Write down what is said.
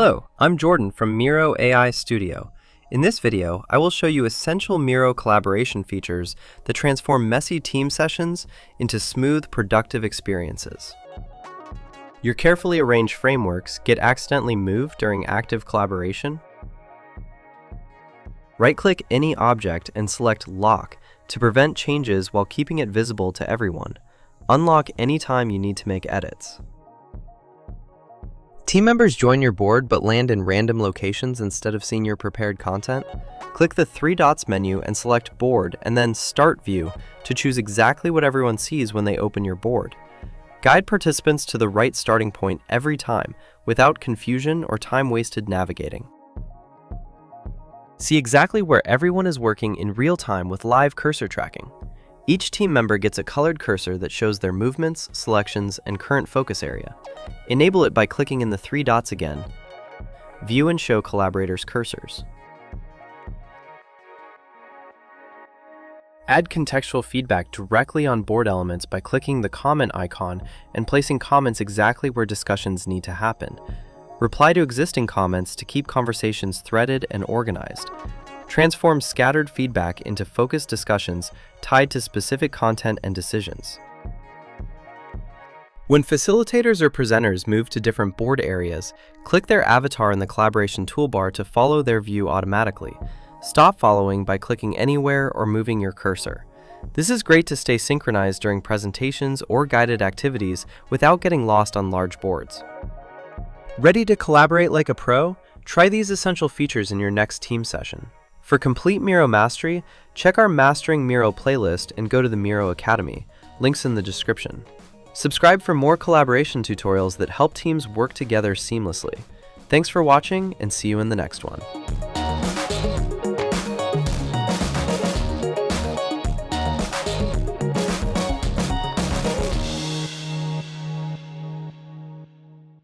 Hello, I'm Jordan from Miro AI Studio. In this video, I will show you essential Miro collaboration features that transform messy team sessions into smooth, productive experiences. Your carefully arranged frameworks get accidentally moved during active collaboration? Right-click any object and select Lock to prevent changes while keeping it visible to everyone. Unlock anytime you need to make edits. Team members join your board but land in random locations instead of seeing your prepared content? Click the three dots menu and select Board and then Start View to choose exactly what everyone sees when they open your board. Guide participants to the right starting point every time without confusion or time wasted navigating. See exactly where everyone is working in real time with live cursor tracking. Each team member gets a colored cursor that shows their movements, selections, and current focus area. Enable it by clicking in the three dots again. View and show collaborators' cursors. Add contextual feedback directly on board elements by clicking the comment icon and placing comments exactly where discussions need to happen. Reply to existing comments to keep conversations threaded and organized. Transform scattered feedback into focused discussions tied to specific content and decisions. When facilitators or presenters move to different board areas, click their avatar in the collaboration toolbar to follow their view automatically. Stop following by clicking anywhere or moving your cursor. This is great to stay synchronized during presentations or guided activities without getting lost on large boards. Ready to collaborate like a pro? Try these essential features in your next team session. For complete Miro mastery, check our Mastering Miro playlist and go to the Miro Academy. Links in the description. Subscribe for more collaboration tutorials that help teams work together seamlessly. Thanks for watching and see you in the next one.